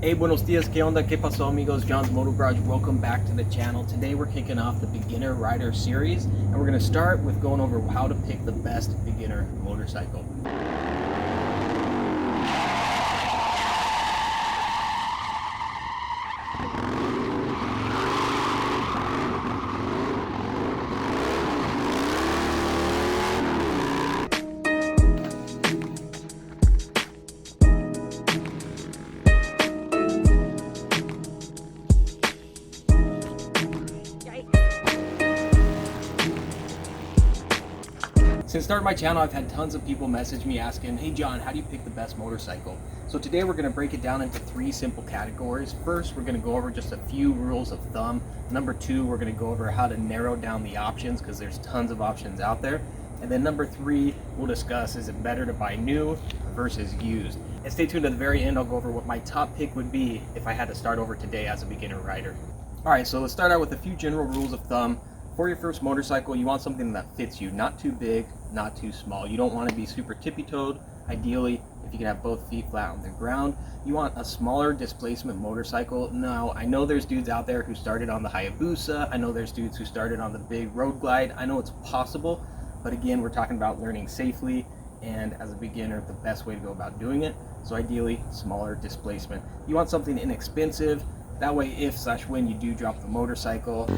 Hey, buenos dias, ¿qué onda? ¿Qué pasó, amigos? John's Moto Garage. Welcome back to the channel. Today we're kicking off the beginner rider series, and we're going to start with going over how to pick the best beginner motorcycle. Since starting my channel, I've had tons of people message me asking, hey John, how do you pick the best motorcycle? So today we're going to break it down into three simple categories. First, we're going to go over just a few rules of thumb. Number two, we're going to go over how to narrow down the options because there's tons of options out there. And then number three, we'll discuss, is it better to buy new versus used? And stay tuned to the very end. I'll go over what my top pick would be if I had to start over today as a beginner rider. All right, so let's start out with a few general rules of thumb. For your first motorcycle, you want something that fits you, not too big, not too small. You don't want to be super tippy-toed. Ideally, if you can have both feet flat on the ground, you want a smaller displacement motorcycle. Now, I know there's dudes out there who started on the Hayabusa. I know there's dudes who started on the big Road Glide. I know it's possible, but again, we're talking about learning safely, and as a beginner, the best way to go about doing it. So ideally, smaller displacement. You want something inexpensive. That way, if/when you do drop the motorcycle,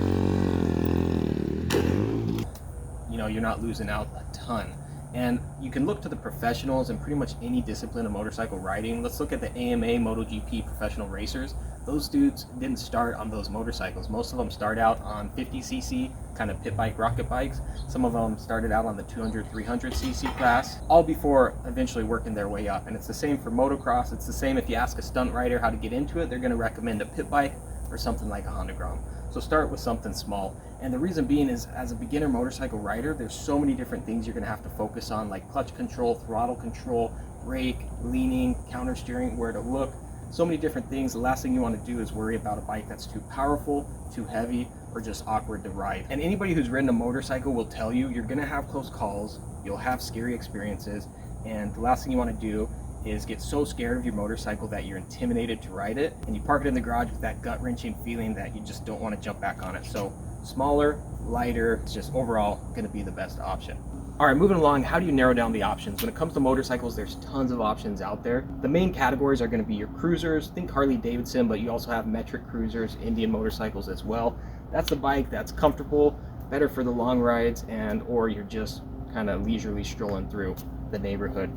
you're not losing out a ton. And you can look to the professionals in pretty much any discipline of motorcycle riding. Let's look at the AMA MotoGP professional racers. Those dudes didn't start on those motorcycles. Most of them start out on 50cc kind of pit bike rocket bikes. Some of them started out on the 200 300cc class, all before eventually working their way up. And it's the same for motocross. It's the same if you ask a stunt rider how to get into it, they're going to recommend a pit bike or something like a Honda Grom. So start with something small. And the reason being is, as a beginner motorcycle rider, there's so many different things you're going to have to focus on, like clutch control, throttle control, brake, leaning, counter steering, where to look. So many different things. The last thing you want to do is worry about a bike that's too powerful, too heavy, or just awkward to ride. And anybody who's ridden a motorcycle will tell you you're going to have close calls, you'll have scary experiences, and the last thing you want to do is get so scared of your motorcycle that you're intimidated to ride it, and you park it in the garage with that gut-wrenching feeling that you just don't want to jump back on it. So smaller, lighter, it's just overall going to be the best option. All right, moving along, how do you narrow down the options? When it comes to motorcycles, there's tons of options out there. The main categories are going to be your cruisers. Think Harley Davidson, but you also have metric cruisers, Indian motorcycles as well. That's the bike that's comfortable, better for the long rides, or you're just kind of leisurely strolling through the neighborhood.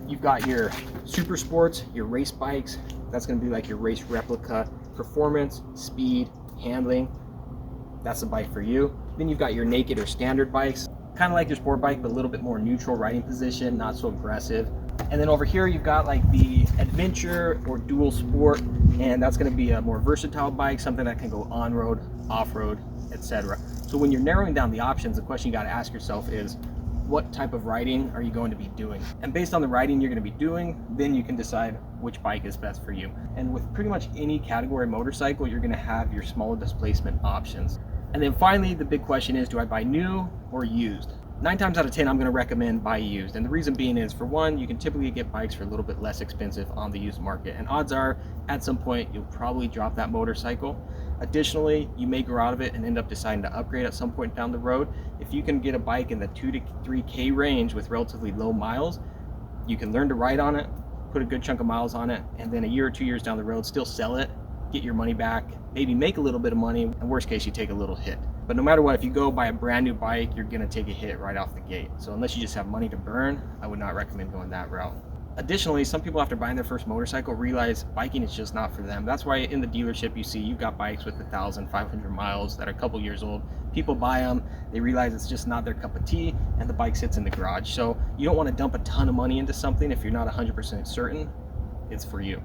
You've got your super sports, your race bikes. That's going to be like your race replica. Performance, speed, handling. That's the bike for you. Then you've got your naked or standard bikes. Kind of like your sport bike, but a little bit more neutral riding position, not so aggressive. And then over here, you've got like the adventure or dual sport. And that's going to be a more versatile bike, something that can go on-road, off-road, etc. So when you're narrowing down the options, the question you got to ask yourself is, what type of riding are you going to be doing? And based on the riding you're going to be doing, then you can decide which bike is best for you. And with pretty much any category motorcycle, you're going to have your smaller displacement options. And then finally, the big question is, do I buy new or used? 9 times out of 10, I'm going to recommend buy used. And the reason being is, for one, you can typically get bikes for a little bit less expensive on the used market. And odds are, at some point, you'll probably drop that motorcycle. Additionally, you may grow out of it and end up deciding to upgrade at some point down the road. If you can get a bike in the 2 to 3K range with relatively low miles, you can learn to ride on it, put a good chunk of miles on it, and then a year or 2 years down the road, still sell it, get your money back, maybe make a little bit of money, and worst case, you take a little hit. But no matter what, if you go buy a brand new bike, you're gonna take a hit right off the gate. So unless you just have money to burn, I would not recommend going that route. Additionally, some people after buying their first motorcycle realize biking is just not for them. That's why in the dealership you see you've got bikes with 1,500 miles that are a couple years old. People buy them, they realize it's just not their cup of tea, and the bike sits in the garage. So you don't want to dump a ton of money into something if you're not 100% certain it's for you.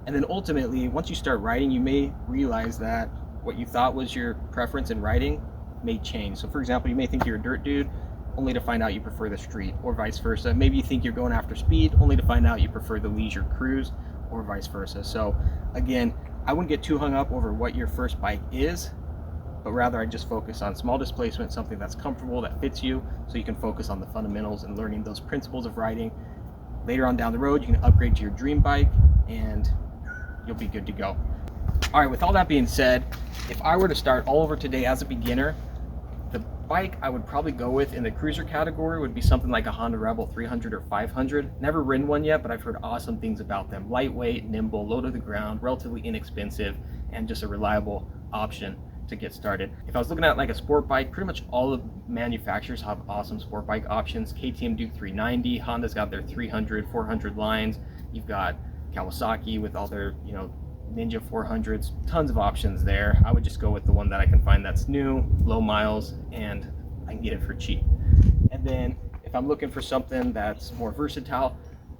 And then ultimately, once you start riding, you may realize that what you thought was your preference in riding may change. So for example, you may think you're a dirt dude, only to find out you prefer the street, or vice versa. Maybe you think you're going after speed, only to find out you prefer the leisure cruise, or vice versa. So again, I wouldn't get too hung up over what your first bike is, but rather I just focus on small displacement, something that's comfortable, that fits you, so you can focus on the fundamentals and learning those principles of riding. Later on down the road, you can upgrade to your dream bike and you'll be good to go. All right, with all that being said, if I were to start all over today as a beginner, the bike I would probably go with in the cruiser category would be something like a Honda Rebel 300 or 500. Never ridden one yet, but I've heard awesome things about them. Lightweight, nimble, low to the ground, relatively inexpensive, and just a reliable option to get started. If I was looking at like a sport bike, pretty much all the manufacturers have awesome sport bike options. KTM Duke 390, Honda's got their 300, 400 lines. You've got Kawasaki with all their, Ninja 400s, tons of options there. I would just go with the one that I can find that's new, low miles, and I can get it for cheap. And then if I'm looking for something that's more versatile,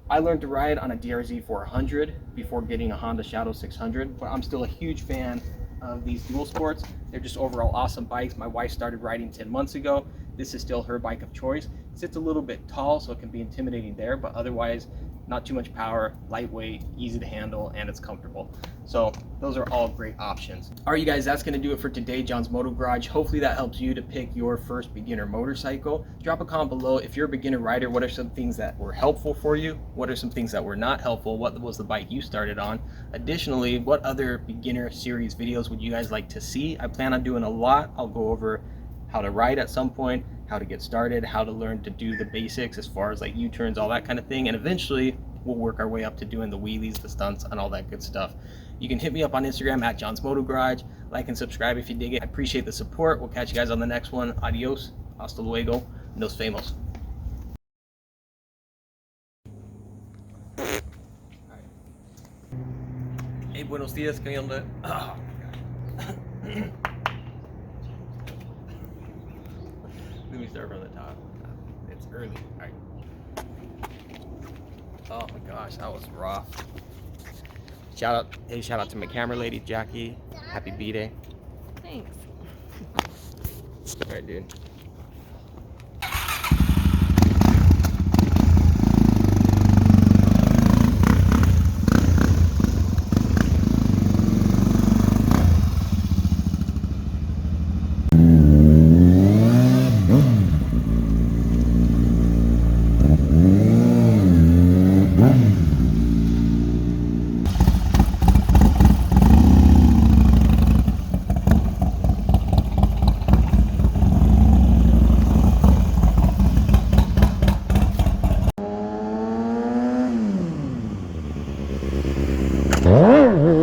I learned to ride on a DRZ 400 before getting a Honda Shadow 600, but I'm still a huge fan of these dual sports. They're just overall awesome bikes. My wife started riding 10 months ago. This is still her bike of choice. It sits a little bit tall, so it can be intimidating there, but otherwise not too much power, lightweight, easy to handle, and it's comfortable. So those are all great options. All right, you guys, that's gonna do it for today, John's Moto Garage. Hopefully that helps you to pick your first beginner motorcycle. Drop a comment below. If you're a beginner rider, what are some things that were helpful for you? What are some things that were not helpful? What was the bike you started on? Additionally, what other beginner series videos would you guys like to see? I plan on doing a lot. I'll go over how to ride at some point, how to get started, how to learn to do the basics as far as like U-turns, all that kind of thing. And eventually we'll work our way up to doing the wheelies, the stunts, and all that good stuff. You can hit me up on Instagram at John's Moto Garage. Like and subscribe if you dig it. I appreciate the support. We'll catch you guys on the next one. Adios, hasta luego, nos vemos. Hey, buenos dias, ¿qué onda? Oh, God. Let me start from the top. It's early. All right. Oh my gosh, that was rough. Shout out to my camera lady, Jackie. Happy B-Day. Thanks. All right, dude. Oh.